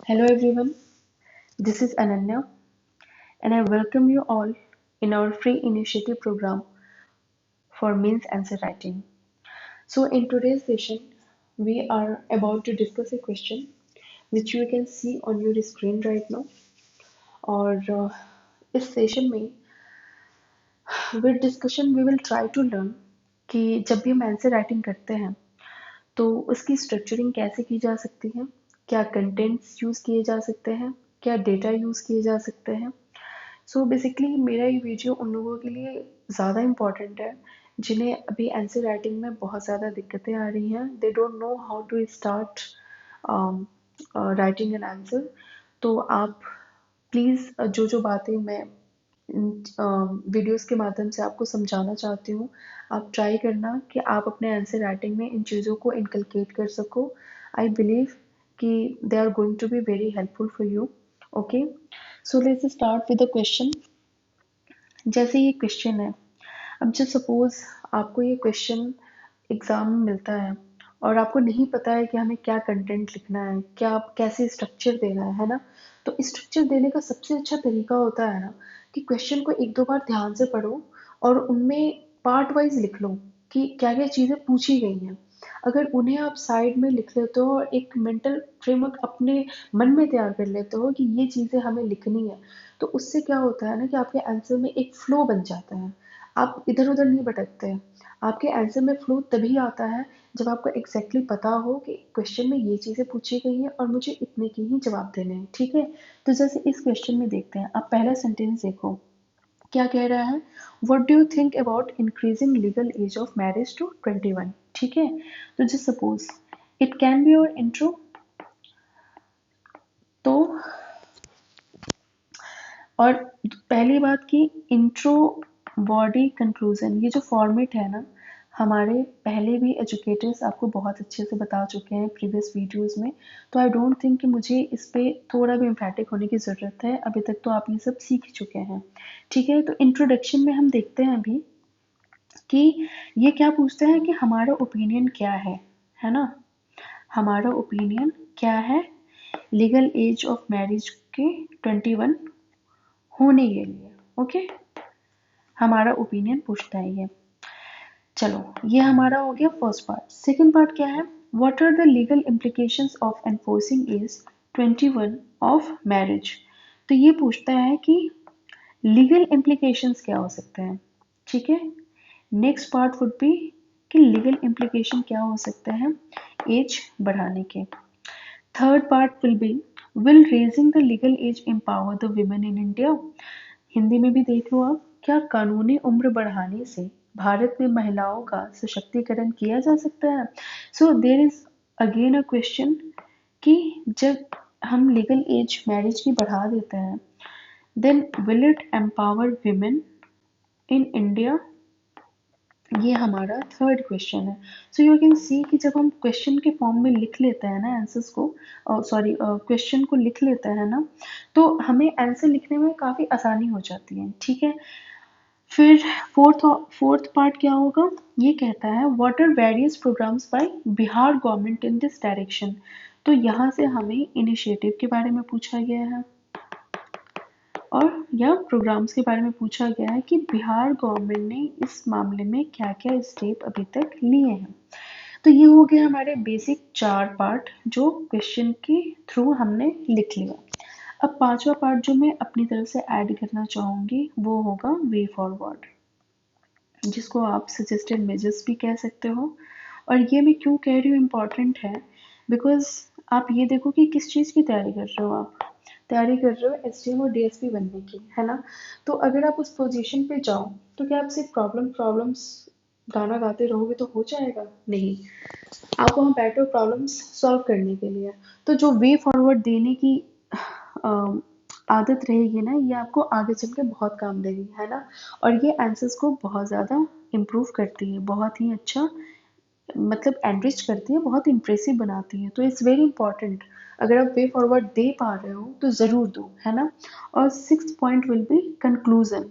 Hello everyone, this is Ananya and I welcome you all in our free initiative program for means answer writing. So in today's session, we are about to discuss a question which you can see on your screen right now और इस session में with discussion we will try to learn कि जब भी हम answer writing करते हैं तो उसकी स्ट्रक्चरिंग कैसे की जा सकती है, क्या कंटेंट्स यूज़ किए जा सकते हैं, क्या डेटा यूज़ किए जा सकते हैं। सो बेसिकली मेरा ये वीडियो उन लोगों के लिए ज़्यादा इम्पॉर्टेंट है जिन्हें अभी आंसर राइटिंग में बहुत ज़्यादा दिक्कतें आ रही हैं। They don't know how to start writing an answer. तो आप प्लीज़ जो जो बातें मैं वीडियोस के माध्यम से आपको समझाना चाहती हूँ, आप ट्राई करना कि आप अपने आंसर राइटिंग में इन चीज़ों को इनकलकेट कर सको। आई बिलीव कि they are going to be very helpful for you. Okay, so let's start with the question. जैसे ये क्वेश्चन है, अब जब सपोज आपको ये क्वेश्चन एग्जाम में मिलता है और आपको नहीं पता है कि हमें क्या कंटेंट लिखना है, क्या आप कैसे स्ट्रक्चर देना है ना। तो स्ट्रक्चर देने का सबसे अच्छा तरीका होता है ना कि क्वेश्चन को एक दो बार ध्यान से पढ़ो और उनमें पार्ट वाइज लिख लो कि क्या क्या चीज़ें पूछी गई हैं। अगर उन्हें आप साइड में लिख लेते हो और एक मेंटल फ्रेमवर्क अपने मन में तैयार कर लेते हो कि ये चीज़ें हमें लिखनी है, तो उससे क्या होता है ना कि आपके आंसर में एक फ्लो बन जाता है। आप इधर उधर नहीं भटकते हैं। आपके आंसर में फ्लो तभी आता है जब आपको एग्जैक्टली पता हो कि क्वेश्चन में ये चीज़ें पूछी गई हैं और मुझे इतने के ही जवाब देने हैं। ठीक है, तो जैसे इस क्वेश्चन में देखते हैं, आप पहला सेंटेंस देखो क्या कह रहा है। What do you think about increasing legal age of marriage to 21। ठीक है, तो just suppose it can be your intro. तो और पहली बात की इंट्रो बॉडी कंक्लूजन, ये जो फॉर्मेट है ना, हमारे पहले भी एजुकेटर्स आपको बहुत अच्छे से बता चुके हैं प्रीवियस वीडियोस में। तो आई डोंट थिंक कि मुझे इस पे थोड़ा भी एम्फैटिक होने की ज़रूरत है, अभी तक तो आप ये सब सीख चुके हैं। ठीक है, तो इंट्रोडक्शन में हम देखते हैं अभी कि ये क्या पूछता है कि हमारा ओपिनियन क्या है ना। हमारा ओपिनियन क्या है लीगल एज ऑफ मैरिज के 21 होने के लिए। ओके, हमारा ओपिनियन पूछता है ये। चलो, ये हमारा हो गया फर्स्ट पार्ट। सेकंड पार्ट क्या है, what are the legal implications of enforcing age 21 of marriage. तो ये पूछता है कि लीगल इम्प्लीकेशंस क्या हो सकते हैं। ठीक है, नेक्स्ट पार्ट वुड बी कि लीगल इम्प्लीकेशन क्या हो सकते हैं एज बढ़ाने के। Third part will be will raising the legal age empower the women in India. Hindi में भी देख लो आप, क्या कानूनी उम्र बढ़ाने से भारत में महिलाओं का सशक्तिकरण किया जा सकता है। So there is again a question कि जब हम लीगल एज मैरिज की बढ़ा देते हैं, then will it empower women in India. ये हमारा थर्ड क्वेश्चन है। सो यू कैन सी कि जब हम क्वेश्चन के फॉर्म में लिख लेते हैं ना आंसर्स को, सॉरी क्वेश्चन को लिख लेते हैं ना, तो हमें आंसर लिखने में काफ़ी आसानी हो जाती है। ठीक है, फिर फोर्थ पार्ट क्या होगा, ये कहता है what are various programmes by Bihar government in this direction. तो यहाँ से हमें इनिशिएटिव के बारे में पूछा गया है और यह प्रोग्राम्स के बारे में पूछा गया है कि बिहार गवर्नमेंट ने इस मामले में क्या क्या स्टेप अभी तक लिए हैं। तो ये हो गया हमारे बेसिक चार पार्ट जो क्वेश्चन के थ्रू हमने लिख लिया। अब पांचवा पार्ट जो मैं अपनी तरफ से ऐड करना चाहूँगी वो होगा वे फॉरवर्ड, जिसको आप सजेस्टेड मेजर्स भी कह सकते हो। और ये मैं क्यों कह रही हूँ इम्पॉर्टेंट है, बिकॉज आप ये देखो कि किस चीज़ की तैयारी कर रहे हो। आप तैयारी कर रहे हो एसडीएम और डीएसपी बनने की, है ना। तो अगर आप उस पोजीशन पे जाओ तो क्या आप सिर्फ प्रॉब्लम्स गाना गाते रहोगे तो हो जाएगा? नहीं, आप वहाँ बैठो प्रॉब्लम्स सॉल्व करने के लिए। तो जो वे फॉरवर्ड देने की आदत रहेगी ना, ये आपको आगे चल के बहुत काम देगी, है ना। और ये आंसर्स को बहुत ज़्यादा इम्प्रूव करती है, बहुत ही अच्छा मतलब एनरिच करती है, बहुत इम्प्रेसिव बनाती है। तो इट्स वेरी इंपॉर्टेंट, अगर आप वे फॉरवर्ड दे पा रहे हो तो ज़रूर दो, है ना। और six point will be conclusion,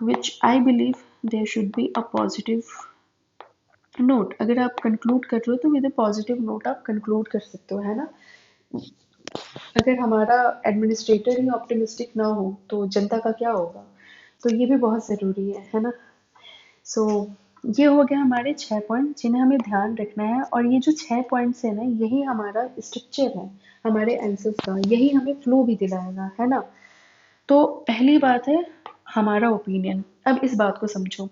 which I believe there should be a positive note. अगर आप कंक्लूड कर रहे हो तो विद अ पॉजिटिव नोट आप कंक्लूड कर सकते हो, है ना। अगर हमारा एडमिनिस्ट्रेटर ही ऑप्टिमिस्टिक ना हो तो जनता का क्या होगा? तो ये भी बहुत ज़रूरी है ना? सो ये हो गया हमारे 6 पॉइंट जिन्हें हमें ध्यान रखना है, और ये जो 6 पॉइंट्स है ना, यही हमारा स्ट्रक्चर है हमारे आंसर्स का, यही हमें फ्लो भी दिलाएगा, है ना? तो पहली बात है हमारा ओपिनियन। अब इस बात को समझो,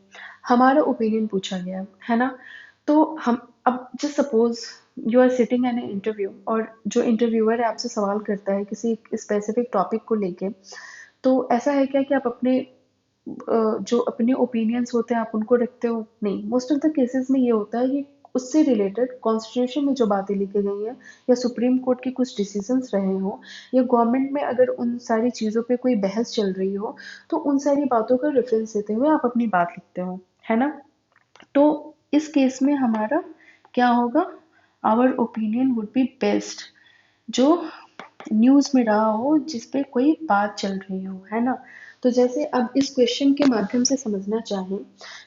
हमारा ओपिनियन पूछा गया है ना? तो हम अब just suppose you are sitting an interview, और जो इंटरव्यूअर है आपसे सवाल करता है किसी स्पेसिफिक टॉपिक को लेके, तो ऐसा है क्या कि आप अपने जो अपने ओपिनियंस होते हैं आप उनको रखते हो? नहीं, मोस्ट ऑफ द केसेस में ये होता है कि उससे रिलेटेड कॉन्स्टिट्यूशन में जो बातें लिखी गई हैं, या सुप्रीम कोर्ट के कुछ डिसीजंस रहे हो, या गवर्नमेंट में अगर उन सारी चीज़ों पे कोई बहस चल रही हो, तो उन सारी बातों का रेफरेंस देते हुए आप अपनी बात लिखते हो, है ना? तो इस केस में हमारा क्या होगा? Our opinion would be best, जो न्यूज़ में रहा हो, जिस पे कोई बात चल रही हो, है ना? तो जैसे अब इस क्वेश्चन के माध्यम से समझना चाहें,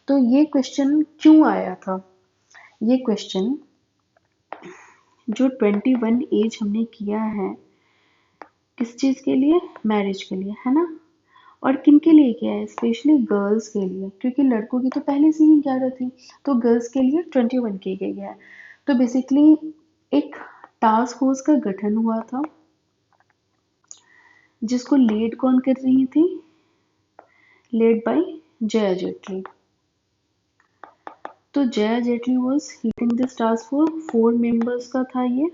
तो ये क्वेश्चन क्यों आया था? ये क्वेश्चन जो 21 एज हमने किया है, किस चीज़ के लिए? मैरिज के लिए, है ना? और किन के लिए किया है? स्पेशली गर्ल्स के लिए, क्योंकि लड़कों की तो पहले से ही 11 थी, तो गर्ल्स के लिए 21 की गई है। तो बेसिकली एक टास्क फोर्स का गठन हुआ था, जिसको लीड कौन कर रही थी? Led by Jaya Jaitly. तो Jaya Jaitly was leading this task force, 4 members का था ये,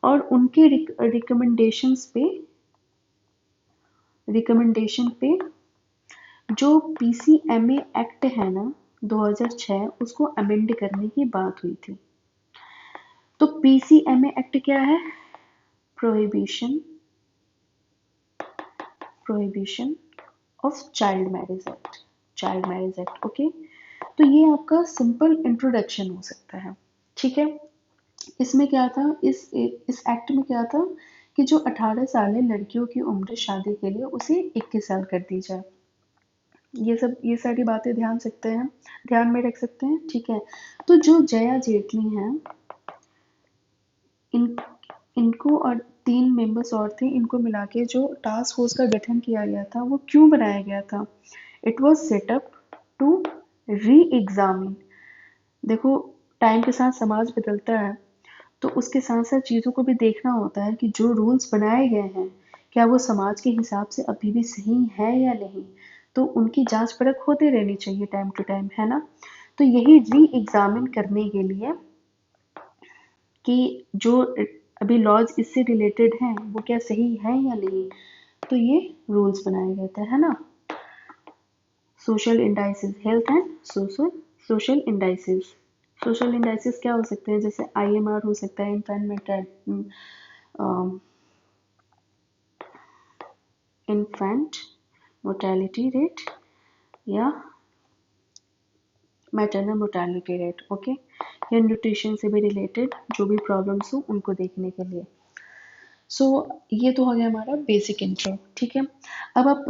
और उनके रिकमेंडेशन पे जो पीसीएमए एक्ट है ना 2006, उसको अमेंड करने की बात हुई थी। तो पीसीएमए एक्ट क्या है? Prohibition prohibition of child marriage act, okay? तो ये आपका सिंपल इंट्रोडक्शन हो सकता है, ठीक है? इसमें क्या था, इस एक्ट में क्या था कि जो 18 साल है लड़कियों की उम्र शादी के लिए, उसे 21 साल कर दी जाए। ये सारी बातें ध्यान में रख सकते हैं, ठीक है? तो जो जया जेटली हैं, इन इनको और 3 मेंबर्स और थे, इनको मिला के जो टास्क फोर्स का गठन किया गया था, वो क्यों बनाया गया था? It was set up to reexamine. देखो, टाइम के साथ समाज बदलता है, तो उसके साथ साथ चीज़ों को भी देखना होता है कि जो रूल्स बनाए गए हैं, क्या वो समाज के हिसाब से अभी भी सही है या नहीं? तो उनकी जांच परख होती रहनी चाहिए टाइम टू टाइम, है ना? तो यही री एग्जामिन करने के लिए कि जो अभी लॉज इससे रिलेटेड हैं वो क्या सही है या नहीं, तो ये रूल्स बनाए गए थे, है ना? Social indices, health and social indices. Social indices क्या हो सकते हैं? जैसे आईएमआर हो सकता है, इन्फेंट मोर्टेलिटी रेट, या मैटरनल मोर्टेलिटी रेट, ओके? या न्यूट्रिशन से भी रिलेटेड जो भी प्रॉब्लम्स हो उनको देखने के लिए। सो ये तो हो गया हमारा बेसिक इंट्रो, ठीक है? अब आप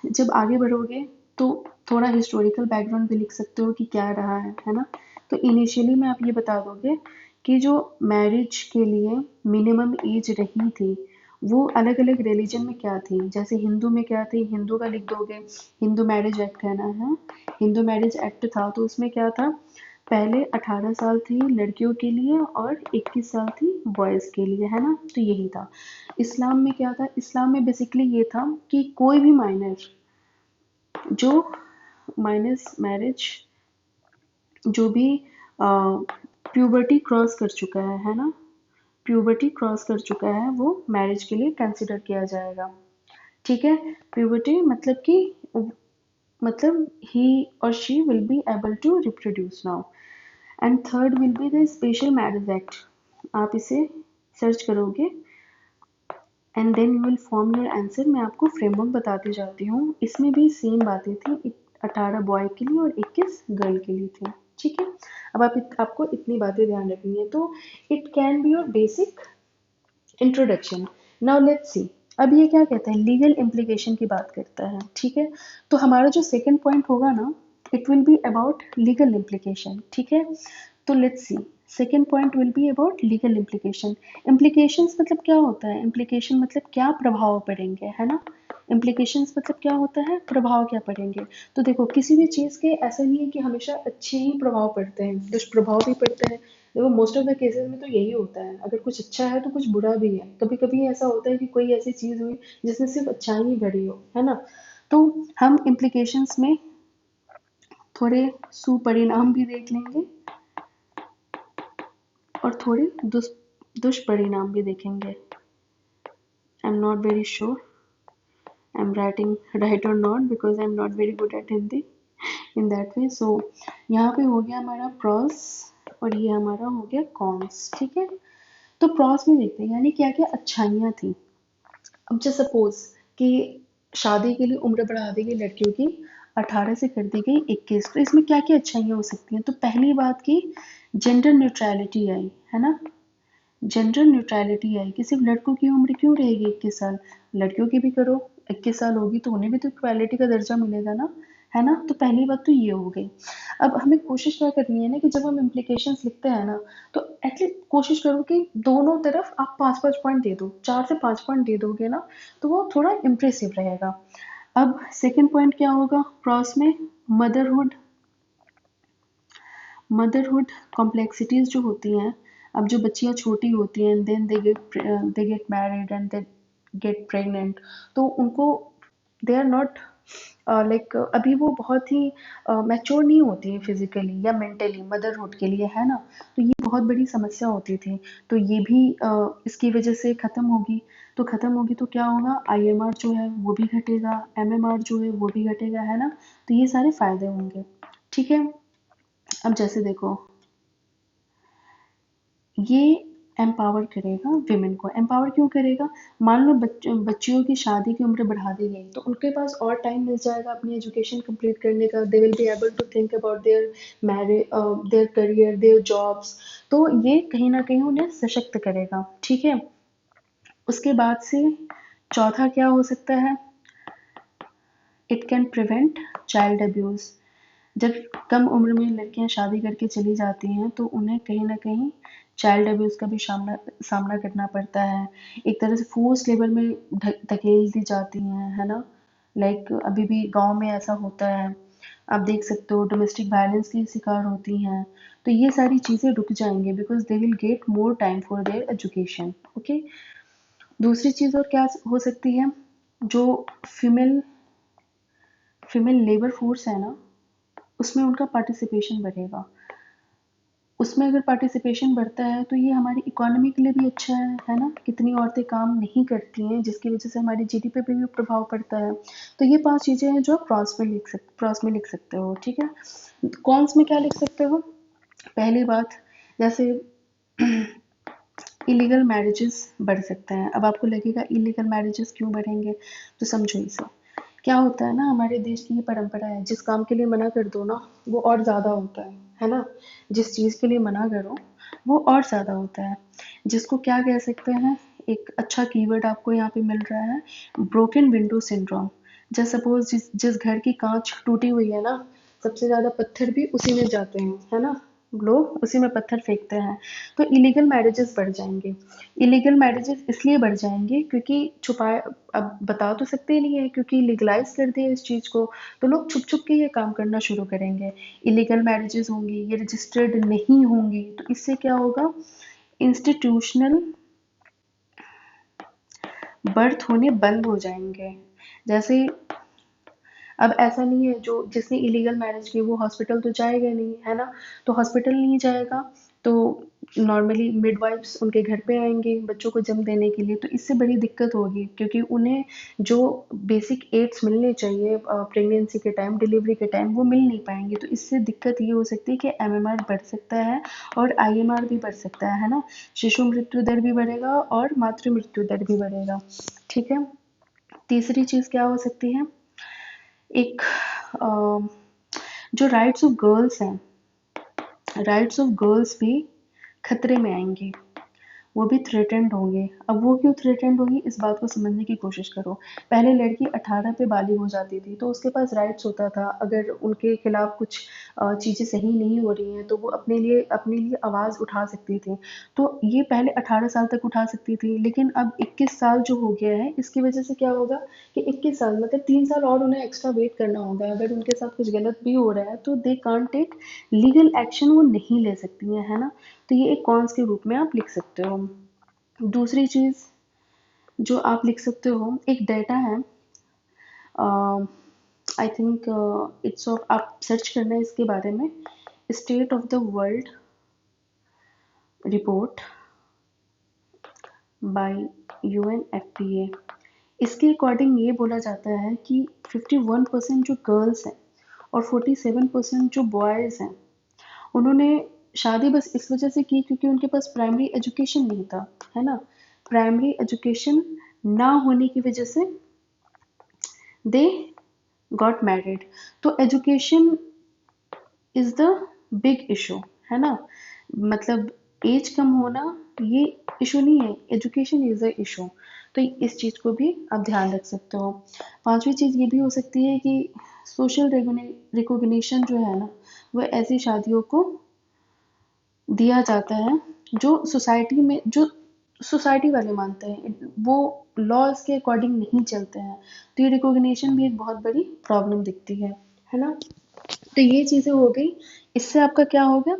जब आगे बढ़ोगे तो थोड़ा हिस्टोरिकल बैकग्राउंड भी लिख सकते हो कि क्या रहा है ना? तो इनिशियली में आप ये बता दोगे कि जो मैरिज के लिए मिनिमम एज रही थी, वो अलग अलग रिलीजन में क्या थी। जैसे हिंदू में क्या थी, हिंदू का लिख दोगे, हिंदू मैरिज एक्ट है ना, है? हिंदू मैरिज एक्ट था, तो उसमें क्या था? पहले 18 साल थी लड़कियों के लिए और 21 साल थी बॉयज़ के लिए, है ना? तो यही था। इस्लाम में क्या था? इस्लाम में बेसिकली ये था कि कोई भी माइनर जो माइनस मैरिज जो भी प्यूबर्टी क्रॉस कर चुका है ना? प्यूबर्टी क्रॉस कर चुका है, वो मैरिज के लिए कंसिडर किया जाएगा, ठीक है? प्यूबर्टी मतलब कि मतलब ही और she will be able to reproduce now. And third will be the special marriage act. आप इसे सर्च करोगे and then you will form your answer. मैं आपको फ्रेमवर्क बताती जाती हूँ। इसमें भी सेम बातें थी, 18 बॉय के लिए और 21 गर्ल के लिए थी, ठीक है? अब आपको इतनी बातें ध्यान रखनी है। तो it can be your basic introduction. Now let's see, अब ये क्या कहता है? लीगल इम्प्लीकेशन की बात करता है, ठीक है? तो हमारा जो सेकंड पॉइंट होगा ना, it will be about legal implication, ठीक है? तो let's see, second point will be about legal implication. Implications मतलब क्या होता है, इम्प्लीकेशन मतलब क्या प्रभाव पड़ेंगे, है ना। इम्प्लीकेशंस मतलब क्या होता है, प्रभाव क्या पड़ेंगे। तो देखो किसी भी चीज़ के ऐसा नहीं है कि हमेशा अच्छे ही प्रभाव पड़ते हैं, दुष्प्रभाव भी पड़ते हैं। देखो मोस्ट ऑफ द केसेस में तो यही होता है, अगर कुछ अच्छा है तो कुछ बुरा भी है। कभी कभी ऐसा होता है कि कोई ऐसी चीज़ हुई जिसमें सिर्फ अच्छाई ही भरी हो, है ना। तो हम इम्प्लीकेशंस में थोड़े सुपरिणाम भी देख लेंगे और थोड़े दुष्परिणाम भी देखेंगे। I am not very sure I am writing right or not, because I am not very good at Hindi in that way. So यहाँ पे हो गया हमारा प्रॉस और ये हमारा हो गया कॉन्स, ठीक है। तो प्रॉस में देखते हैं यानी क्या क्या अच्छाइयाँ थी। अब जैसे सपोज कि शादी के लिए उम्र बढ़ा दी गई लड़कियों की, 18 से कर दी गई 21। तो इसमें क्या क्या अच्छाइयाँ हो सकती हैं। तो पहली बात की जेंडर न्यूट्रलिटी आई, है ना। जेंडर न्यूट्रलिटी आई कि सिर्फ लड़कों की उम्र क्यों रहेगी 21 साल, लड़कियों की भी करो। 21 साल होगी तो उन्हें भी तो इक्वालिटी का दर्जा मिलेगा ना, है ना। तो पहली बात तो ये हो गई। अब हमें कोशिश क्या करनी है ना कि जब हम इम्प्लीकेशंस लिखते हैं ना, तो एटलीस्ट कोशिश करो कि दोनों तरफ आप 5-5 पॉइंट दे दो, 4 से 5 पॉइंट दे दोगे ना तो वो थोड़ा इम्प्रेसिव रहेगा। अब सेकेंड पॉइंट क्या होगा क्रॉस में, मदरहुड। मदरहुड कॉम्प्लेक्सिटीज जो होती हैं, अब जो बच्चियां छोटी होती हैं then they get married and they get pregnant, तो उनको दे आर नॉट लाइक अभी वो बहुत ही मैच्योर नहीं होती है फिजिकली या मेंटली मदरहुड के लिए, है ना। तो ये बहुत बड़ी समस्या होती थी। तो ये भी इसकी वजह से ख़त्म होगी। तो ख़त्म होगी तो क्या होगा, आईएमआर जो है वो भी घटेगा, एमएमआर जो है वो भी घटेगा, है ना। तो ये सारे फायदे होंगे, ठीक है। अब जैसे देखो ये एम्पावर करेगा विमेन को। एम्पावर क्यों करेगा, मान लो बच्चियों की शादी की उम्र बढ़ा दी गई तो उनके पास और टाइम मिल जाएगा अपनी एजुकेशन कंप्लीट करने का। They will be able to think about their marriage, their career, their jobs. तो ये कहीं ना कहीं उन्हें सशक्त करेगा, ठीक है। उसके बाद से चौथा क्या हो सकता है, it can prevent child abuse. जब कम उम्र में लड़कियां शादी करके चली जाती हैं तो उन्हें कहीं ना कहीं चाइल्ड अब्यूज़ का भी सामना करना पड़ता है। एक तरह से फोर्स लेवल में धकेल दी जाती हैं, है ना। लाइक अभी भी गांव में ऐसा होता है, आप देख सकते हो डोमेस्टिक वायलेंस की शिकार होती हैं। तो ये सारी चीज़ें रुक जाएंगी because they will get more time for their education, okay. दूसरी चीज़ और क्या हो सकती है, जो फीमेल फीमेल लेबर फोर्स है ना उसमें उनका पार्टिसिपेशन बढ़ेगा। उसमें अगर पार्टिसिपेशन बढ़ता है तो ये हमारी इकोनॉमी के लिए भी अच्छा है ना। कितनी औरतें काम नहीं करती हैं जिसकी वजह से हमारी जीडीपी पे भी प्रभाव पड़ता है। तो ये 5 चीज़ें हैं जो आप क्रॉस में लिख सकते हो, ठीक है। कॉन्स में क्या लिख सकते हो, पहली बात जैसे इलीगल मैरिजेस बढ़ सकते हैं। अब आपको लगेगा इलीगल मैरिजेस क्यों बढ़ेंगे, तो समझो इसे। क्या होता है ना, हमारे देश की ये परंपरा है, जिस काम के लिए मना कर दो ना वो और ज़्यादा होता है ना। जिस चीज़ के लिए मना करो वो और ज़्यादा होता है। जिसको क्या कह सकते हैं, एक अच्छा कीवर्ड आपको यहाँ पे मिल रहा है, ब्रोकन विंडो सिंड्रोम। जैसे सपोज जिस जिस घर की कांच टूटी हुई है ना, सबसे ज़्यादा पत्थर भी उसी में जाते हैं, है ना। लोग उसी में पत्थर फेंकते हैं। तो इलीगल मैरिजेस बढ़ जाएंगे। इलीगल मैरिजेस इसलिए बढ़ जाएंगे क्योंकि छुपाए, अब बता तो सकते ही नहीं है क्योंकि लीगलाइज कर दिया इस चीज़ को, तो लोग छुप छुप के ये काम करना शुरू करेंगे। इलीगल मैरिजेस होंगी, ये रजिस्टर्ड नहीं होंगी, तो इससे क्या होगा, इंस्टीट्यूशनल बर्थ होने बंद हो जाएंगे। जैसे अब ऐसा नहीं है जो जिसने इलीगल मैरिज की वो हॉस्पिटल तो जाएगा नहीं, है ना। तो हॉस्पिटल नहीं जाएगा तो नॉर्मली मिडवाइफ्स उनके घर पे आएंगे बच्चों को जन्म देने के लिए। तो इससे बड़ी दिक्कत होगी क्योंकि उन्हें जो बेसिक एड्स मिलने चाहिए प्रेगनेंसी के टाइम, डिलीवरी के टाइम, वो मिल नहीं पाएंगे। तो इससे दिक्कत ये हो सकती है कि एमएमआर बढ़ सकता है और आईएमआर भी बढ़ सकता है ना। शिशु मृत्यु दर भी बढ़ेगा और मातृ मृत्यु दर भी बढ़ेगा, ठीक है। तीसरी चीज़ क्या हो सकती है, एक जो राइट्स ऑफ गर्ल्स हैं, राइट्स ऑफ गर्ल्स भी खतरे में आएंगी। वो भी थ्रेटेंड होंगे। अब वो क्यों थ्रेटेंड होंगी, इस बात को समझने की कोशिश करो। पहले लड़की 18 पे बालिग हो जाती थी तो उसके पास राइट्स होता था, अगर उनके खिलाफ कुछ चीज़ें सही नहीं हो रही हैं तो वो अपने लिए आवाज़ उठा सकती थी। तो ये पहले 18 साल तक उठा सकती थी, लेकिन अब 21 साल जो हो गया है इसकी वजह से क्या होगा कि 21 साल मतलब 3 साल और उन्हें एक्स्ट्रा वेट करना होगा। अगर उनके साथ कुछ गलत भी हो रहा है तो they can't take legal action, वो नहीं ले सकती हैं, है ना। तो ये एक कॉन्स के रूप में आप लिख सकते हो। दूसरी चीज़ जो आप लिख सकते हो, एक डेटा है, आई थिंक इट्स ऑफ, आप सर्च करना है इसके बारे में, state of the world report by UNFPA। इसके अकॉर्डिंग ये बोला जाता है कि 51% जो गर्ल्स हैं और 47% जो बॉयज़ हैं, उन्होंने शादी बस इस वजह से की क्योंकि उनके पास प्राइमरी एजुकेशन नहीं था, है ना। प्राइमरी एजुकेशन ना होने की वजह से दे गॉट मैरिड। तो education is the big issue, है ना। मतलब एज कम होना ये इशू नहीं है, एजुकेशन इज अ इशू। तो इस चीज़ को भी आप ध्यान रख सकते हो। पांचवी चीज़ ये भी हो सकती है कि सोशल रिकॉग्निशन जो है ना, वो ऐसी शादियों को दिया जाता है जो सोसाइटी में, जो सोसाइटी वाले मानते हैं, वो लॉज के अकॉर्डिंग नहीं चलते हैं। तो ये रिकॉग्निशन भी एक बहुत बड़ी प्रॉब्लम दिखती है ना। तो ये चीज़ें हो गई। इससे आपका क्या हो गया,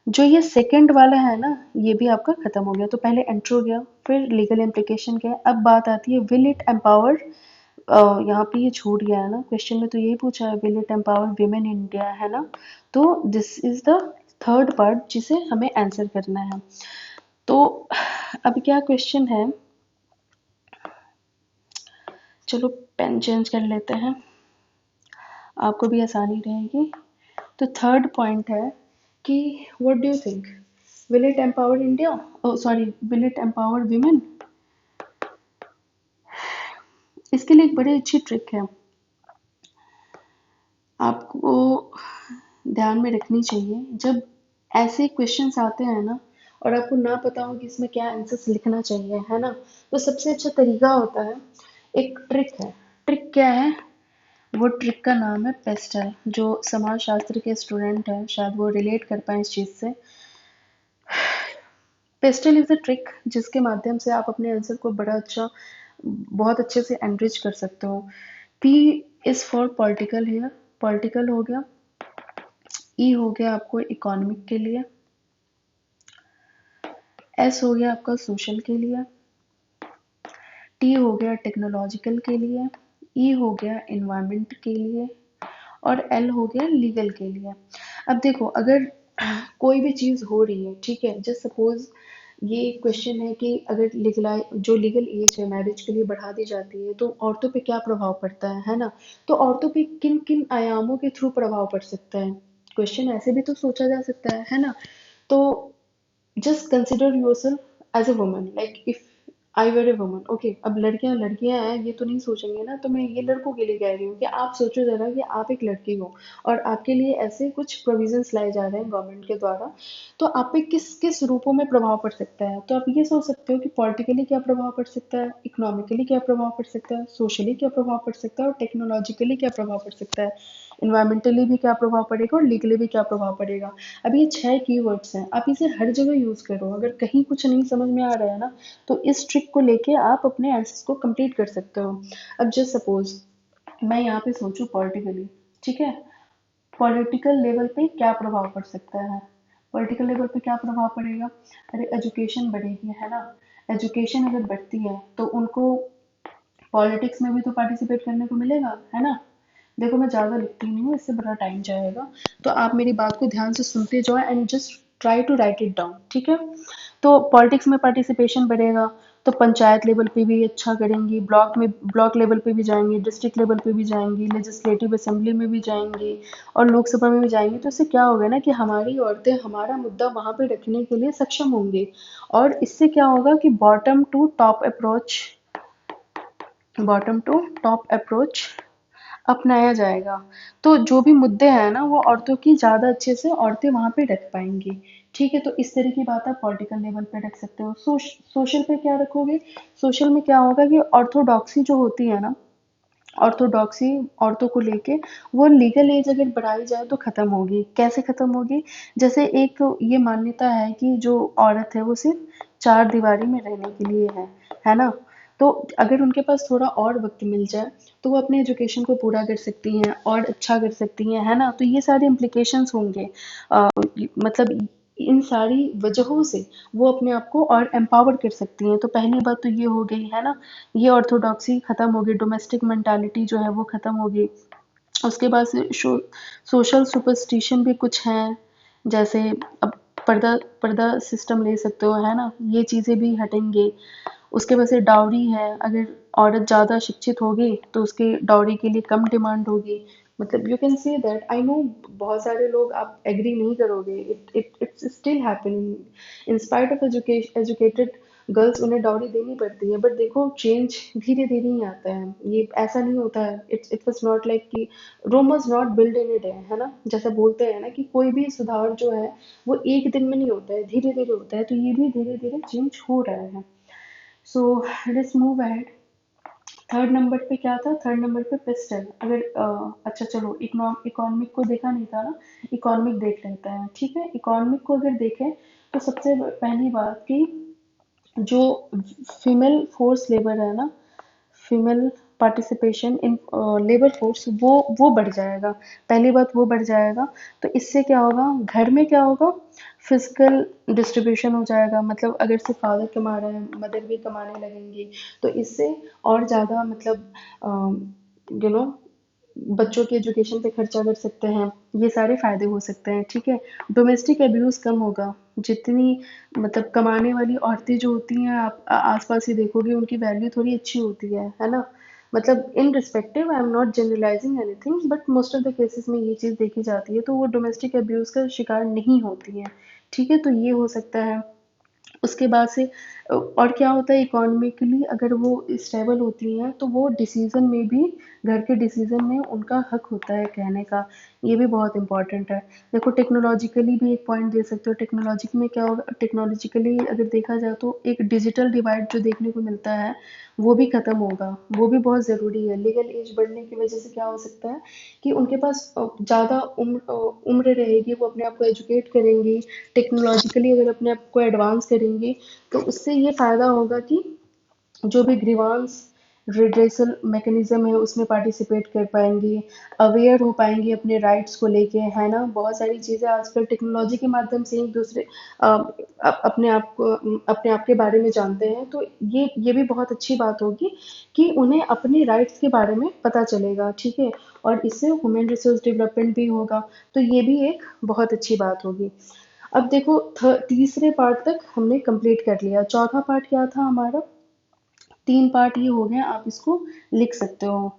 जो ये सेकंड वाला है ना, ये भी आपका खत्म हो गया। तो पहले इंट्रो गया, फिर लीगल इम्प्लीकेशन गया, अब बात आती है विल इट एम्पावर। यहाँ पे ये छूट गया है ना, क्वेश्चन में तो यही पूछा है will it empower women in India, है ना। तो this is the third part जिसे हमें आंसर करना है। तो अब क्या क्वेश्चन है, चलो पेन चेंज कर लेते हैं, आपको भी आसानी रहेगी। तो थर्ड पॉइंट है कि what do you think, will it empower India, sorry will it empower women. इसके लिए एक बड़ी अच्छी ट्रिक है, आपको ध्यान में रखनी चाहिए। जब ऐसे क्वेश्चंस आते हैं ना और आपको ना पता हो कि इसमें क्या आंसर्स लिखना चाहिए, है ना, तो सबसे अच्छा तरीका होता है, एक ट्रिक है। ट्रिक क्या है, वो ट्रिक का नाम है पेस्टल। जो समाज शास्त्र के स्टूडेंट हैं शायद वो रिलेट कर पाए इस चीज़ से। पेस्टल इज अ ट्रिक जिसके माध्यम से आप अपने आंसर को बड़ा अच्छा, बहुत अच्छे से एनरिच कर सकते हो। P is for political here, political हो गया। E हो गया आपको इकोनॉमिक के लिए। S हो गया आपका सोशल के लिए। T हो गया टेक्नोलॉजिकल के लिए। E हो गया इन्वायरमेंट के लिए। और L हो गया लीगल के लिए। अब देखो, अगर कोई भी चीज़ हो रही है, ठीक है, जस्ट सपोज ये क्वेश्चन है कि अगर जो लीगल एज है मैरिज के लिए बढ़ा दी जाती है तो औरतों पे क्या प्रभाव पड़ता है ना। तो औरतों पे किन किन आयामों के थ्रू प्रभाव पड़ सकता है, क्वेश्चन ऐसे भी तो सोचा जा सकता है ना। तो just consider yourself as a woman, like if I were a woman, okay। अब लड़कियां लड़कियां हैं ये तो नहीं सोचेंगे ना, तो मैं ये लड़कों के लिए कह रही हूँ कि आप सोचो जरा कि आप एक लड़की हो और आपके लिए ऐसे कुछ प्रोविजंस लाए जा रहे हैं गवर्नमेंट के द्वारा, तो आप पे किस किस रूपों में प्रभाव पड़ सकता है। तो आप ये सोच सकते हो कि पॉलिटिकली क्या प्रभाव पड़ सकता है, इकोनॉमिकली क्या प्रभाव पड़ सकता है, सोशली क्या प्रभाव पड़ सकता है और टेक्नोलॉजिकली क्या प्रभाव पड़ सकता है, इन्वायरमेंटली भी क्या प्रभाव पड़ेगा और लीगली भी क्या प्रभाव पड़ेगा। अब ये 6 कीवर्ड्स हैं, आप इसे हर जगह यूज़ करो। अगर कहीं कुछ नहीं समझ में आ रहा है ना, तो इस ट्रिक को लेके आप अपने आंसर्स को कंप्लीट कर सकते हो। अब जस्ट सपोज मैं यहाँ पे सोचूं पॉलिटिकली, ठीक है, पॉलिटिकल लेवल पे क्या प्रभाव पड़ सकता है, पॉलिटिकल लेवल पे क्या प्रभाव पड़ेगा, अरे एजुकेशन बढ़ेगी, है ना। एजुकेशन अगर बढ़ती है तो उनको पॉलिटिक्स में भी तो पार्टिसिपेट करने को मिलेगा, है ना। देखो मैं ज़्यादा लिखती नहीं हूँ, इससे बड़ा टाइम जाएगा, तो आप मेरी बात को ध्यान से सुनते जाओ and just try to write it down, ठीक है। तो पॉलिटिक्स में पार्टिसिपेशन बढ़ेगा तो पंचायत लेवल पे भी अच्छा करेंगी, ब्लॉक लेवल पे भी जाएंगी, डिस्ट्रिक्ट लेवल पे भी जाएंगी, लेजिस्लेटिव असेंबली में भी जाएंगी और लोकसभा में भी जाएंगी। तो इससे क्या होगा ना कि हमारी औरतें हमारा मुद्दा वहाँ पे रखने के लिए सक्षम होंगी और इससे क्या होगा कि बॉटम टू टॉप अप्रोच अपनाया जाएगा। तो जो भी मुद्दे हैं ना वो औरतों की ज़्यादा अच्छे से औरतें वहाँ पे रख पाएंगी, ठीक है, तो इस तरह की बात आप पॉलिटिकल लेवल पे रख सकते हो। सोशल पे क्या रखोगे? सोशल में क्या होगा कि ऑर्थोडॉक्सी जो होती है ना, ऑर्थोडॉक्सी औरतों को लेके, वो लीगल एज अगर बढ़ाई जाए तो खत्म होगी। कैसे खत्म होगी? जैसे एक ये मान्यता है कि जो औरत है वो सिर्फ चार दीवारी में रहने के लिए है ना? तो अगर उनके पास थोड़ा और वक्त मिल जाए तो वो अपने एजुकेशन को पूरा कर सकती हैं और अच्छा कर सकती हैं, है ना? तो ये सारे इम्प्लीकेशंस होंगे। मतलब इन सारी वजहों से वो अपने आप को और एम्पावर कर सकती हैं। तो पहली बात तो ये हो गई, है ना? ये ऑर्थोडॉक्सी खत्म होगी, डोमेस्टिक मेंटालिटी जो है वो खत्म होगी। उसके बाद से सोशल सुपरस्टिशन भी कुछ हैं, जैसे अब पर्दा पर्दा सिस्टम ले सकते हो, है ना? ये चीज़ें भी हटेंगे। उसके बाद से डाउरी है, अगर औरत ज़्यादा शिक्षित होगी तो उसके डाउरी के लिए कम डिमांड होगी। मतलब you can say that, I know बहुत सारे लोग, आप एग्री नहीं करोगे, it's still happening in spite of educated girls, उन्हें डाउरी देनी पड़ती है। बट देखो, चेंज धीरे धीरे ही आता है, ये ऐसा नहीं होता है। इट वाज नॉट लाइक कि Rome was not build in a day, है ना? जैसा बोलते हैं ना कि कोई भी सुधार जो है वो एक दिन में नहीं होता है, धीरे धीरे होता है। तो ये भी धीरे धीरे चेंज हो रहा है। So let's move ahead. Third number पे क्या था? थर्ड नंबर पे पिस्टल। अगर अच्छा चलो, इकोनॉमिक को देखा नहीं था ना, इकोनॉमिक देख लेते हैं। ठीक है, इकोनॉमिक को अगर देखें तो सबसे पहली बात कि जो फीमेल फोर्स लेबर है ना, female participation in labour force, वो बढ़ जाएगा। पहली बात वो बढ़ जाएगा। तो इससे क्या होगा? घर में क्या होगा? फिजिकल डिस्ट्रीब्यूशन हो जाएगा। मतलब अगर सिर्फ फादर कमा रहे हैं, मदर भी कमाने लगेंगी, तो इससे और ज़्यादा मतलब यू नो बच्चों की एजुकेशन पे खर्चा कर सकते हैं। ये सारे फायदे हो सकते हैं। ठीक है, डोमेस्टिक अब्यूज़ कम होगा। जितनी मतलब कमाने वाली औरतें जो होती हैं, आप आसपास ही देखोगे, उनकी वैल्यू थोड़ी अच्छी होती है ना? मतलब in respective, I am not generalising anything, but most of the cases में ये चीज़ देखी जाती है, तो वो डोमेस्टिक अब्यूज़ का शिकार नहीं होती हैं। ठीक है, तो ये हो सकता है। उसके बाद से और क्या होता है, इकोनॉमिकली अगर वो स्टेबल होती हैं तो वो डिसीजन में भी, घर के डिसीजन में उनका हक होता है कहने का। ये भी बहुत इंपॉर्टेंट है। देखो, टेक्नोलॉजिकली भी एक पॉइंट दे सकते हो। टेक्नोलॉजी में क्या होगा? टेक्नोलॉजिकली अगर देखा जाए तो एक डिजिटल डिवाइड जो देखने को मिलता है वो भी खत्म होगा। वो भी बहुत ज़रूरी है। लीगल एज बढ़ने की वजह से क्या हो सकता है कि उनके पास ज़्यादा उम्र रहेगी, वो अपने आप को एजुकेट करेंगी, टेक्नोलॉजिकली अगर अपने आप को एडवांस करेंगे, तो उससे ये फ़ायदा होगा कि जो भी ग्रीवांस रिड्रेसल मैकेनिज्म है उसमें पार्टिसिपेट कर पाएंगी, अवेयर हो पाएंगी अपने राइट्स को लेके, है ना? बहुत सारी चीज़ें आजकल टेक्नोलॉजी के माध्यम से एक दूसरे अपने आप के बारे में जानते हैं। तो ये भी बहुत अच्छी बात होगी कि उन्हें अपने राइट्स के बारे में पता चलेगा। ठीक है, और इससे ह्यूमन रिसोर्स डेवलपमेंट भी होगा। तो ये भी एक बहुत अच्छी बात होगी। अब देखो, तीसरे पार्ट तक हमने कंप्लीट कर लिया। चौथा पार्ट क्या था हमारा? तीन पार्ट ये हो गए, आप इसको लिख सकते हो।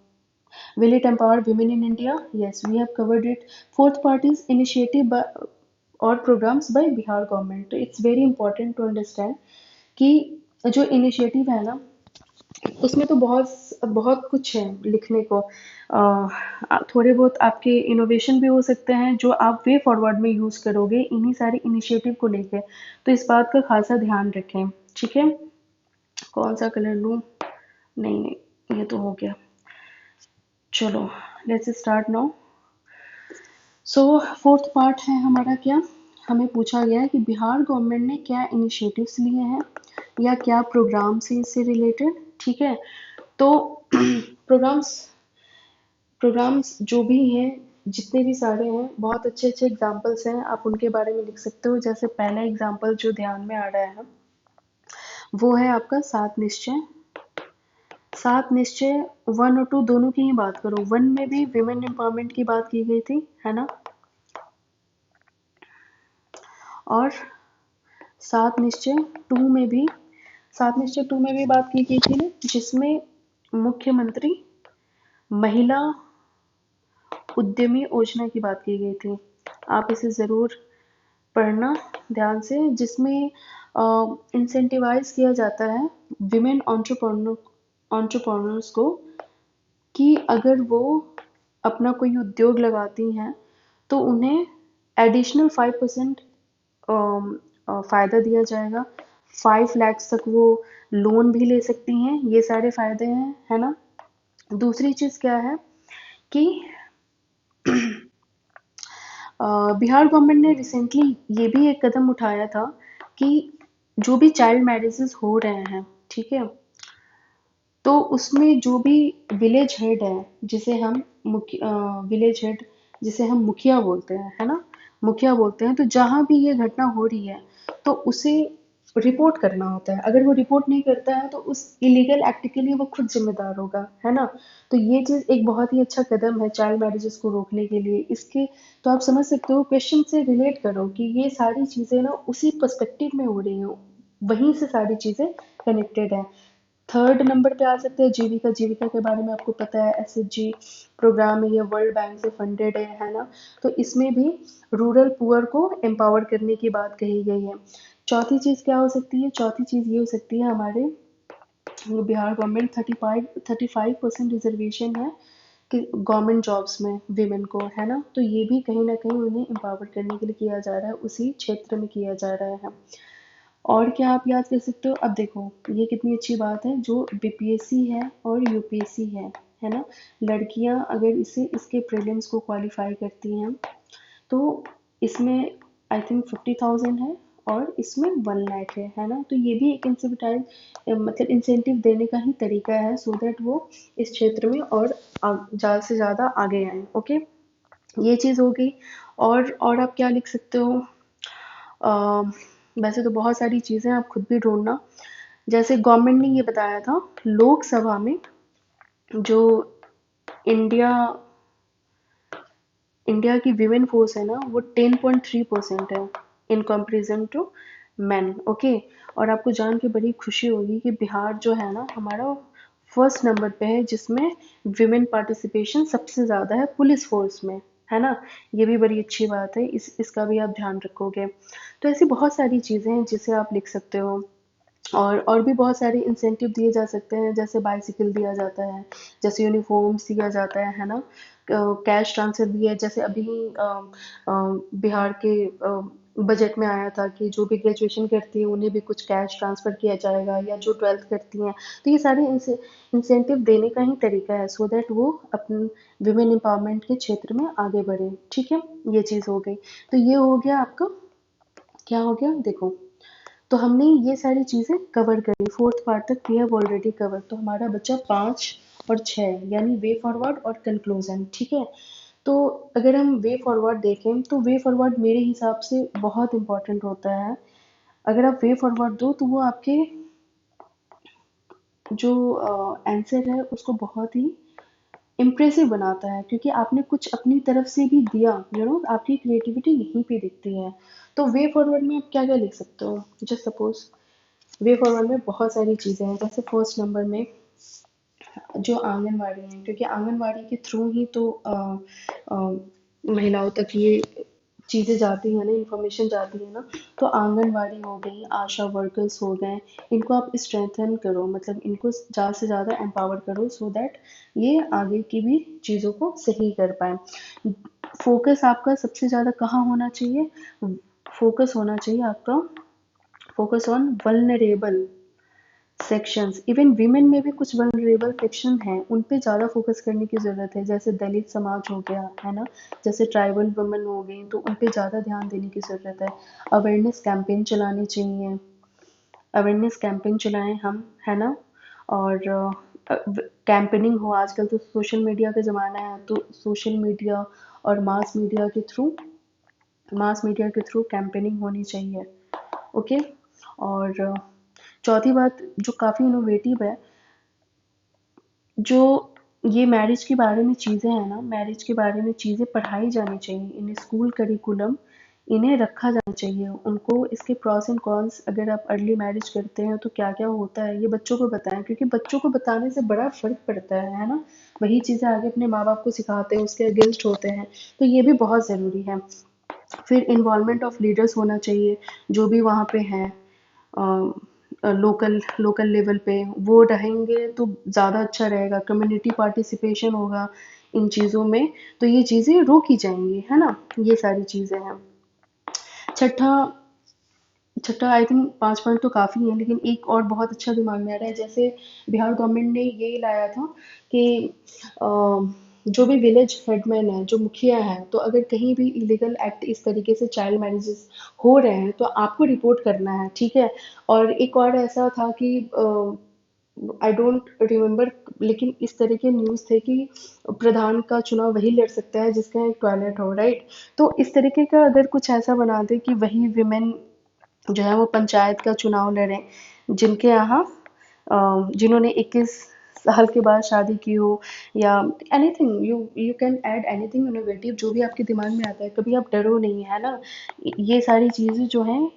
Will it empower women in India? Yes, we have covered it. Fourth part is initiative by or programs by Bihar government. तो it's very important to understand कि जो इनिशिएटिव है ना, उसमें तो बहुत बहुत कुछ है लिखने को। थोड़े बहुत आपके इनोवेशन भी हो सकते हैं जो आप वे फॉरवर्ड में यूज़ करोगे इन्हीं सारे इनिशिएटिव को लेकर। तो इस बात का खासा ध्यान रखें। ठीक है, कौन सा कलर लूँ? नहीं नहीं, ये तो हो गया। चलो, let's start now. So fourth part है हमारा क्या? हमें पूछा गया है कि बिहार गवर्नमेंट ने क्या इनिशिएटिव्स लिए हैं या क्या प्रोग्राम्स हैं इससे रिलेटेड। ठीक है, तो प्रोग्राम्स प्रोग्राम्स जो भी हैं, जितने भी सारे हैं, बहुत अच्छे अच्छे एग्जाम्पल्स हैं। आप उनके बारे में लिख सकते हो। जैसे पहला एग्जाम्पल जो ध्यान में आ रहा है वो है आपका सात निश्चय। सात निश्चय 1 और 2 दोनों की ही बात करो। 1 में भी विमेन एम्पावरमेंट की बात की गई थी, है ना? और सात निश्चय 2 में भी, सात निश्चय 2 में भी बात की गई थी ना, जिसमें मुख्यमंत्री महिला उद्यमी योजना की बात की गई थी। आप इसे ज़रूर पढ़ना ध्यान से, जिसमें इंसेंटिवाइज किया जाता है विमेन एंटरप्रेन्योर्स को कि अगर वो अपना कोई उद्योग लगाती हैं तो उन्हें एडिशनल 5% फ़ायदा दिया जाएगा। 5 लाख तक वो लोन भी ले सकती हैं। ये सारे फ़ायदे हैं, है ना। दूसरी चीज़ क्या है कि बिहार गवर्नमेंट ने रिसेंटली ये भी एक कदम उठाया था कि जो भी चाइल्ड मैरिजेस हो रहे हैं, ठीक है, तो उसमें जो भी विलेज हेड है, जिसे हम विलेज हेड, जिसे हम मुखिया बोलते हैं, है ना, मुखिया बोलते हैं, तो जहाँ भी ये घटना हो रही है तो उसे रिपोर्ट करना होता है। अगर वो रिपोर्ट नहीं करता है तो उस इलीगल एक्ट के लिए वो खुद जिम्मेदार होगा, है ना। तो ये चीज़ एक बहुत ही अच्छा कदम है चाइल्ड मैरिजेस को रोकने के लिए। इसके तो आप समझ सकते हो, क्वेश्चन से रिलेट करो कि ये सारी चीज़ें ना उसी पर्सपेक्टिव में हो रही हो, वहीं से सारी चीज़ें कनेक्टेड है। थर्ड नंबर पे आ सकते हैं जीविका। जीविका के बारे में आपको पता है, एसएचजी प्रोग्राम है, ये वर्ल्ड बैंक से फंडेड है ना। तो इसमें भी रूरल पुअर को एम्पावर करने की बात कही गई है। चौथी चीज़ क्या हो सकती है? चौथी चीज़ ये हो सकती है, हमारे बिहार गवर्नमेंट 35% रिजर्वेशन है कि गवर्नमेंट जॉब्स में विमेन को, है ना। तो ये भी कहीं ना कहीं उन्हें एम्पावर करने के लिए किया जा रहा है, उसी क्षेत्र में किया जा रहा है। और क्या आप याद कर सकते हो? अब देखो, ये कितनी अच्छी बात है, जो बीपीएससी है और यूपीएससी है ना, लड़कियां अगर इसके प्रीलिम्स को क्वालिफाई करती हैं तो इसमें आई थिंक 50,000 है और इसमें 1 लाख है ना। तो ये भी एक इंसेंटिव, मतलब इंसेंटिव देने का ही तरीका है, सो दैट वो इस क्षेत्र में और ज़्यादा से ज़्यादा आगे आए। ओके, ये चीज़ हो गई। और आप क्या लिख सकते हो? अ, वैसे तो बहुत सारी चीज़ें आप खुद भी ढूंढना। जैसे गवर्नमेंट ने ये बताया था, लोकसभा में जो इंडिया इंडिया की विमेन फोर्स है ना, वो 10.3% है in comparison to man. Okay, और आपको जान के बड़ी खुशी होगी कि बिहार जो है ना हमारा, फर्स्ट नंबर पे है जिसमें विमेन पार्टिसिपेशन सबसे ज़्यादा है पुलिस फोर्स में, है ना। ये भी बड़ी अच्छी बात है, इसका भी आप ध्यान रखोगे। तो ऐसी बहुत सारी चीज़ें हैं जिसे आप लिख सकते हो। और भी बहुत सारे इंसेंटिव दिए जा सकते हैं, जैसे बाइसिकल दिया जाता है, जैसे यूनिफॉर्म्स दिया जाता है ना। कैश ट्रांसफर भी है, जैसे अभी बिहार के बजट में आया था कि जो भी ग्रेजुएशन करती है उन्हें भी कुछ कैश ट्रांसफर किया जाएगा, या जो 12th करती हैं। तो ये सारे इंसेंटिव देने का ही तरीका है, सो दैट वो अपनी विमेन एम्पावरमेंट के क्षेत्र में आगे बढ़े। ठीक है, ये चीज़ हो गई। तो ये हो गया आपका, क्या हो गया देखो। तो हमने ये सारी चीज़ें कवर करी, फोर्थ पार्ट तक वी हैव ऑलरेडी कवर। तो हमारा बचा 5 और 6, यानी वे फॉरवर्ड और कंक्लूजन। ठीक है, तो अगर हम वे फॉरवर्ड देखें तो वे फॉरवर्ड मेरे हिसाब से बहुत इंपॉर्टेंट होता है। अगर आप वे फॉरवर्ड दो तो वो आपके जो आंसर है उसको बहुत ही इम्प्रेसिव बनाता है, क्योंकि आपने कुछ अपनी तरफ से भी दिया, आपकी क्रिएटिविटी यहीं पे दिखती है। तो वे फॉरवर्ड में आप क्या क्या लिख सकते हो? जस्ट सपोज वे फॉरवर्ड में बहुत सारी चीज़ें हैं, जैसे फर्स्ट नंबर में जो आंगनवाड़ी है, क्योंकि आंगनवाड़ी के थ्रू ही तो अ, महिलाओं तक ये चीज़ें जाती हैं ना, इंफॉर्मेशन जाती है ना। तो आंगनवाड़ी हो गई, आशा वर्कर्स हो गए, इनको आप स्ट्रेंथन करो, मतलब इनको ज़्यादा से ज़्यादा एम्पावर करो, सो दैट ये आगे की भी चीज़ों को सही कर पाए। फोकस आपका सबसे ज़्यादा कहाँ होना चाहिए? फोकस होना चाहिए आपका, focus on vulnerable sections. Even women में भी कुछ वल्नरेबल सेक्शन हैं, उन पे ज़्यादा फोकस करने की ज़रूरत है, जैसे दलित समाज हो गया, है ना, जैसे ट्राइबल वुमेन हो गई, तो उन पे ज़्यादा ध्यान देने की ज़रूरत है। अवेयरनेस कैंपेन चलाने चाहिए, अवेयरनेस कैंपेन चलाएं हम, है ना। और कैंपेनिंग हो, आजकल तो सोशल मीडिया का ज़माना है, तो सोशल मीडिया और मास मीडिया के थ्रू कैंपेनिंग होनी चाहिए। ओके, और चौथी बात जो काफ़ी इनोवेटिव है, जो ये मैरिज के बारे में चीज़ें हैं ना, मैरिज के बारे में चीज़ें पढ़ाई जानी चाहिए, इन्हें स्कूल करिकुलम इन्हें रखा जाना चाहिए। उनको इसके प्रॉस एंड कॉन्स, अगर आप अर्ली मैरिज करते हैं तो क्या क्या होता है, ये बच्चों को बताएं, क्योंकि बच्चों को बताने से बड़ा फर्क पड़ता है ना। वही चीज़ें आगे अपने माँ बाप को सिखाते हैं, उसके अगेंस्ट होते हैं, तो ये भी बहुत ज़रूरी है। फिर इन्वॉल्वमेंट ऑफ लीडर्स होना चाहिए, जो भी वहाँ पे हैं लोकल लोकल लेवल पे, वो रहेंगे तो ज़्यादा अच्छा रहेगा। कम्युनिटी पार्टिसिपेशन होगा इन चीज़ों में, तो ये चीज़ें रोकी जाएंगी, है ना। ये सारी चीज़ें हैं। छठा, छठा आई थिंक 5 पॉइंट तो काफ़ी है, लेकिन एक और बहुत अच्छा दिमाग में आ रहा है। जैसे बिहार गवर्नमेंट ने ये लाया था कि जो भी विलेज हेडमैन है, जो मुखिया है, तो अगर कहीं भी इलीगल एक्ट इस तरीके से चाइल्ड मैरिजेस हो रहे हैं तो आपको रिपोर्ट करना है, ठीक है। और एक और ऐसा था कि आई डोंट रिमेम्बर, लेकिन इस तरह के न्यूज़ थे कि प्रधान का चुनाव वही लड़ सकता है जिसका एक टॉयलेट हो, राइट। तो इस तरीके का अगर कुछ ऐसा बना दे कि वही विमेन जो है वो पंचायत का चुनाव लड़ें, जिनके यहाँ जिन्होंने 21 साल के बाद शादी की हो, या anything, you can add anything innovative, जो भी आपके दिमाग में आता है। कभी आप डरो नहीं, है ना। ये सारी चीज़ें जो हैं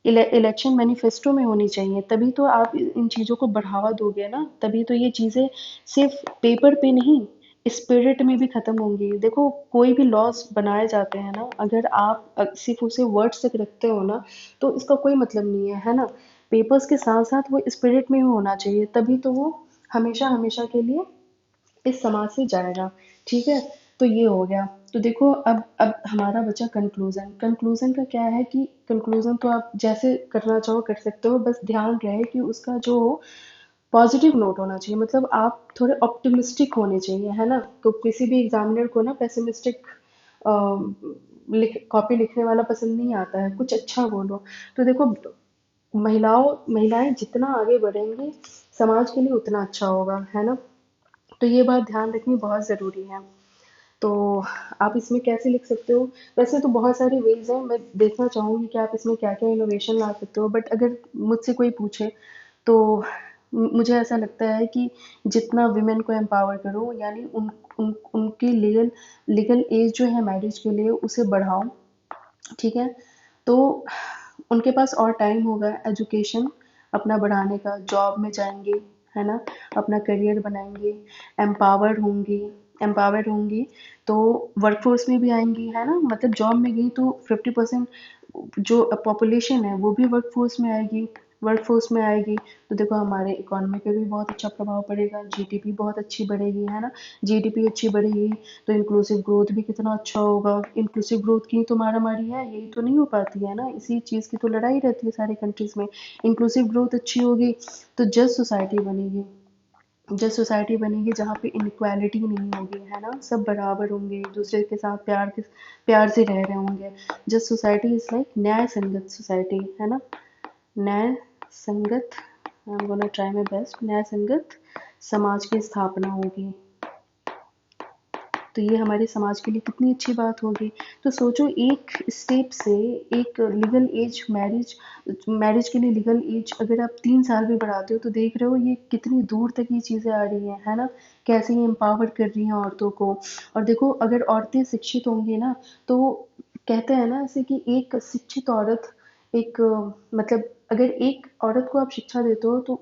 इलेक्शन मैनिफेस्टो में होनी चाहिए, तभी तो आप इन चीज़ों को बढ़ावा दोगे ना, तभी तो ये चीज़ें सिर्फ पेपर पे नहीं, स्पिरिट में भी खत्म होंगी। देखो, कोई भी लॉज बनाए जाते हैं ना, अगर आप सिर्फ उसे वर्ड्स तक रखते हो ना, तो इसका कोई मतलब नहीं है ना। पेपर्स के साथ साथ वो स्पिरिट में भी होना चाहिए, तभी तो वो हमेशा हमेशा के लिए इस समाज से जाएगा, ठीक है। तो ये हो गया। तो देखो, अब हमारा बचा कंक्लूजन। कंक्लूजन का क्या है कि कंक्लूजन तो आप जैसे करना चाहो कर सकते हो, बस ध्यान रहे कि उसका जो पॉजिटिव नोट होना चाहिए, मतलब आप थोड़े ऑप्टिमिस्टिक होने चाहिए, है ना। तो किसी भी एग्जामिनर को ना पेसिमिस्टिक कॉपी लिखने वाला पसंद नहीं आता है, कुछ अच्छा बोलो। तो देखो, महिलाएं जितना आगे बढ़ेंगी समाज के लिए उतना अच्छा होगा, है ना। तो ये बात ध्यान रखनी बहुत ज़रूरी है। तो आप इसमें कैसे लिख सकते हो? वैसे तो बहुत सारे वेज हैं, मैं देखना चाहूँगी कि आप इसमें क्या क्या इनोवेशन ला सकते हो, बट अगर मुझसे कोई पूछे तो मुझे ऐसा लगता है कि जितना विमेन को एम्पावर करो, यानी उनकी लीगल लीगल एज जो है मैरिज के लिए उसे बढ़ाओ, ठीक है। तो उनके पास और टाइम होगा एजुकेशन अपना बढ़ाने का, जॉब में जाएंगे, है ना, अपना करियर बनाएंगे, एम्पावर्ड होंगी तो वर्कफोर्स में भी आएंगी, है ना। मतलब जॉब में गई तो 50% जो पॉपुलेशन है वो भी वर्कफोर्स में आएगी। तो देखो, हमारे इकोनॉमी पे भी बहुत अच्छा प्रभाव पड़ेगा, जीडीपी बहुत अच्छी बढ़ेगी, है ना। जीडीपी अच्छी बढ़ेगी तो इंक्लूसिव ग्रोथ भी कितना अच्छा होगा। इंक्लूसिव ग्रोथ की तो मारामारी है, यही तो नहीं हो पाती है ना, इसी चीज़ की तो लड़ाई रहती है सारे कंट्रीज में। इंक्लूसिव ग्रोथ अच्छी होगी तो जस्ट सोसाइटी बनेगी जहाँ पे इनक्वालिटी नहीं होगी, है ना। सब बराबर होंगे, एक दूसरे के साथ प्यार से रह रहे होंगे। जस्ट सोसाइटी इज लाइक न्याय संगत सोसाइटी, है ना। न्याय संगत, I am gonna try my best, न्याय संगत समाज की स्थापना होगी। तो ये हमारे समाज के लिए कितनी अच्छी बात होगी। तो सोचो, एक स्टेप से, एक लीगल एज मैरिज मैरिज के लिए लीगल एज अगर आप 3 साल भी बढ़ाते हो, तो देख रहे हो ये कितनी दूर तक ये चीज़ें आ रही हैं, है ना। कैसे ये एम्पावर कर रही हैं औरतों को। और देखो, अगर औरतें शिक्षित होंगी ना, तो कहते हैं ना ऐसे कि एक शिक्षित औरत, एक मतलब अगर एक औरत को आप शिक्षा देते हो तो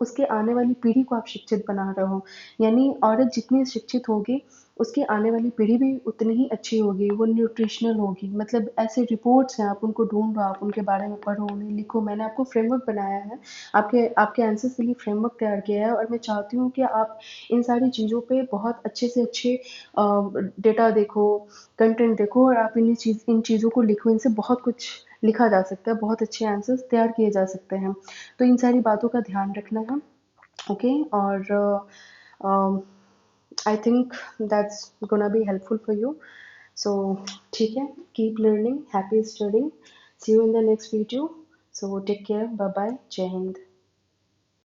उसके आने वाली पीढ़ी को आप शिक्षित बना रहे हो। यानी औरत जितनी शिक्षित होगी उसकी आने वाली पीढ़ी भी उतनी ही अच्छी होगी, वो न्यूट्रिशनल होगी। मतलब ऐसे रिपोर्ट्स हैं, आप उनको ढूंढो, आप उनके बारे में पढ़ो, उन्हें लिखो। मैंने आपको फ्रेमवर्क बनाया है, आपके आपके आंसर्स के लिए फ्रेमवर्क तैयार किया है, और मैं चाहती हूँ कि आप इन सारी चीज़ों पे बहुत अच्छे से अच्छे डेटा देखो, कंटेंट देखो, और आप इन चीज़ों को लिखो। इनसे बहुत कुछ लिखा जा सकता है, बहुत अच्छे आंसर्स तैयार किए जा सकते हैं। तो इन सारी बातों का ध्यान रखना है, ओके। और I think that's gonna be helpful for you. So, ठीक है, keep learning, happy studying. See you in the next video. So, take care, bye bye, Jai Hind.